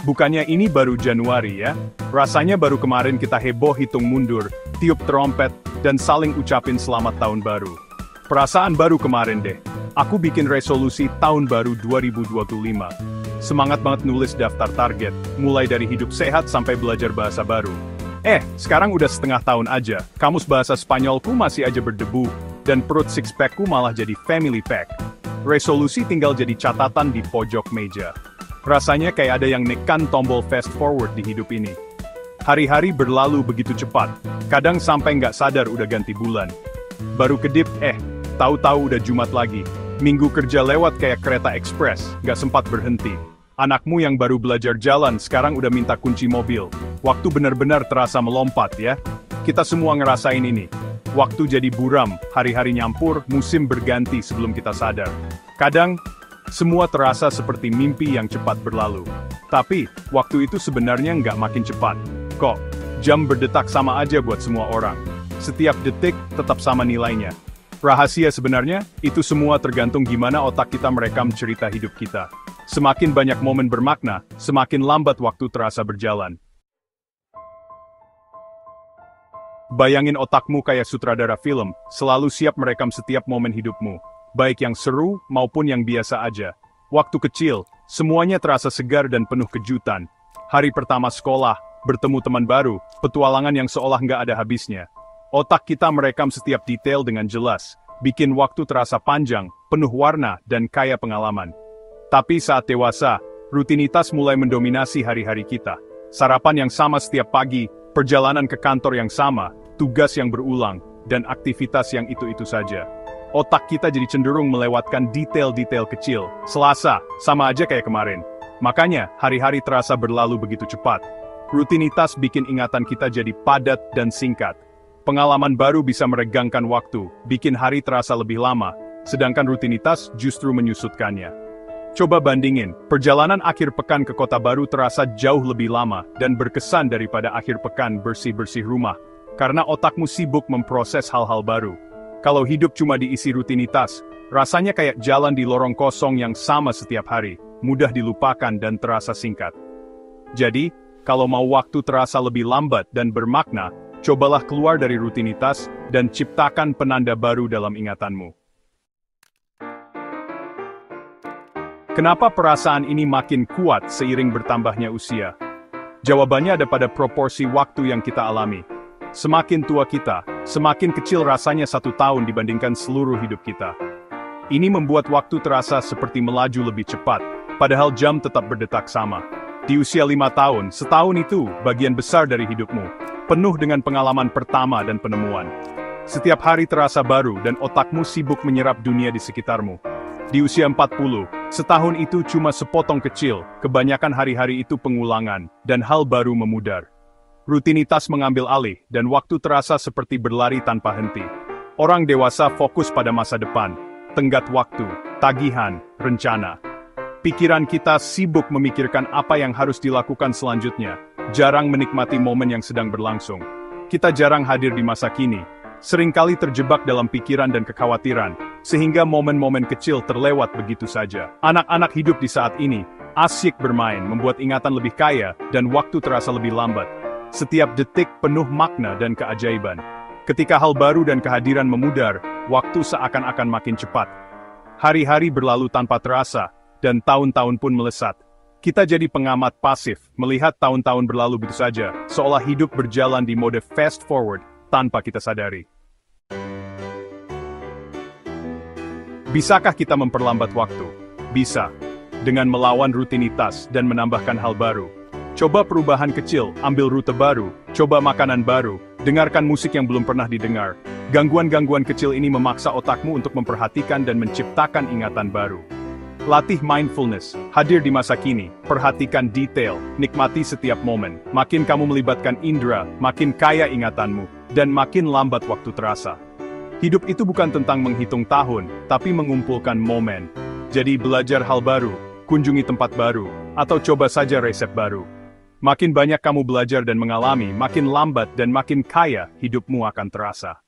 Bukannya ini baru Januari ya? Rasanya baru kemarin kita heboh hitung mundur, tiup trompet, dan saling ucapin selamat tahun baru. Perasaan baru kemarin deh. Aku bikin resolusi tahun baru 2025. Semangat banget nulis daftar target, mulai dari hidup sehat sampai belajar bahasa baru. Sekarang udah setengah tahun aja, kamus bahasa Spanyolku masih aja berdebu, dan perut six-packku malah jadi family pack. Resolusi tinggal jadi catatan di pojok meja. Rasanya kayak ada yang nekan tombol fast forward di hidup ini. Hari-hari berlalu begitu cepat, kadang sampai nggak sadar udah ganti bulan. Baru kedip, tahu-tahu udah Jumat lagi. Minggu kerja lewat kayak kereta ekspres, nggak sempat berhenti. Anakmu yang baru belajar jalan sekarang udah minta kunci mobil. Waktu benar-benar terasa melompat ya. Kita semua ngerasain ini. Waktu jadi buram, hari-hari nyampur, musim berganti sebelum kita sadar. Kadang, semua terasa seperti mimpi yang cepat berlalu. Tapi, waktu itu sebenarnya nggak makin cepat. Kok, jam berdetak sama aja buat semua orang. Setiap detik tetap sama nilainya. Rahasia sebenarnya, itu semua tergantung gimana otak kita merekam cerita hidup kita. Semakin banyak momen bermakna, semakin lambat waktu terasa berjalan. Bayangin otakmu kayak sutradara film, selalu siap merekam setiap momen hidupmu. Baik yang seru, maupun yang biasa aja. Waktu kecil, semuanya terasa segar dan penuh kejutan. Hari pertama sekolah, bertemu teman baru, petualangan yang seolah nggak ada habisnya. Otak kita merekam setiap detail dengan jelas, bikin waktu terasa panjang, penuh warna, dan kaya pengalaman. Tapi saat dewasa, rutinitas mulai mendominasi hari-hari kita. Sarapan yang sama setiap pagi, perjalanan ke kantor yang sama, tugas yang berulang, dan aktivitas yang itu-itu saja. Otak kita jadi cenderung melewatkan detail-detail kecil. Selasa, sama aja kayak kemarin. Makanya, hari-hari terasa berlalu begitu cepat. Rutinitas bikin ingatan kita jadi padat dan singkat. Pengalaman baru bisa meregangkan waktu, bikin hari terasa lebih lama, sedangkan rutinitas justru menyusutkannya. Coba bandingin, perjalanan akhir pekan ke kota baru terasa jauh lebih lama dan berkesan daripada akhir pekan bersih-bersih rumah, karena otakmu sibuk memproses hal-hal baru. Kalau hidup cuma diisi rutinitas, rasanya kayak jalan di lorong kosong yang sama setiap hari, mudah dilupakan dan terasa singkat. Jadi, kalau mau waktu terasa lebih lambat dan bermakna, cobalah keluar dari rutinitas dan ciptakan penanda baru dalam ingatanmu. Kenapa perasaan ini makin kuat seiring bertambahnya usia? Jawabannya ada pada proporsi waktu yang kita alami. Semakin tua kita, semakin kecil rasanya 1 tahun dibandingkan seluruh hidup kita. Ini membuat waktu terasa seperti melaju lebih cepat, padahal jam tetap berdetak sama. Di usia 5 tahun, setahun itu bagian besar dari hidupmu, penuh dengan pengalaman pertama dan penemuan. Setiap hari terasa baru dan otakmu sibuk menyerap dunia di sekitarmu. Di usia 40, setahun itu cuma sepotong kecil, kebanyakan hari-hari itu pengulangan, dan hal baru memudar. Rutinitas mengambil alih, dan waktu terasa seperti berlari tanpa henti. Orang dewasa fokus pada masa depan, tenggat waktu, tagihan, rencana. Pikiran kita sibuk memikirkan apa yang harus dilakukan selanjutnya, jarang menikmati momen yang sedang berlangsung. Kita jarang hadir di masa kini, seringkali terjebak dalam pikiran dan kekhawatiran, sehingga momen-momen kecil terlewat begitu saja. Anak-anak hidup di saat ini, asyik bermain, membuat ingatan lebih kaya, dan waktu terasa lebih lambat. Setiap detik penuh makna dan keajaiban. Ketika hal baru dan kehadiran memudar, waktu seakan-akan makin cepat. Hari-hari berlalu tanpa terasa, dan tahun-tahun pun melesat. Kita jadi pengamat pasif, melihat tahun-tahun berlalu begitu saja, seolah hidup berjalan di mode fast forward, tanpa kita sadari. Bisakah kita memperlambat waktu? Bisa. Dengan melawan rutinitas dan menambahkan hal baru. Coba perubahan kecil, ambil rute baru, coba makanan baru, dengarkan musik yang belum pernah didengar. Gangguan-gangguan kecil ini memaksa otakmu untuk memperhatikan dan menciptakan ingatan baru. Latih mindfulness, hadir di masa kini, perhatikan detail, nikmati setiap momen. Makin kamu melibatkan indera, makin kaya ingatanmu, dan makin lambat waktu terasa. Hidup itu bukan tentang menghitung tahun, tapi mengumpulkan momen. Jadi belajar hal baru, kunjungi tempat baru, atau coba saja resep baru. Makin banyak kamu belajar dan mengalami, makin lambat dan makin kaya hidupmu akan terasa.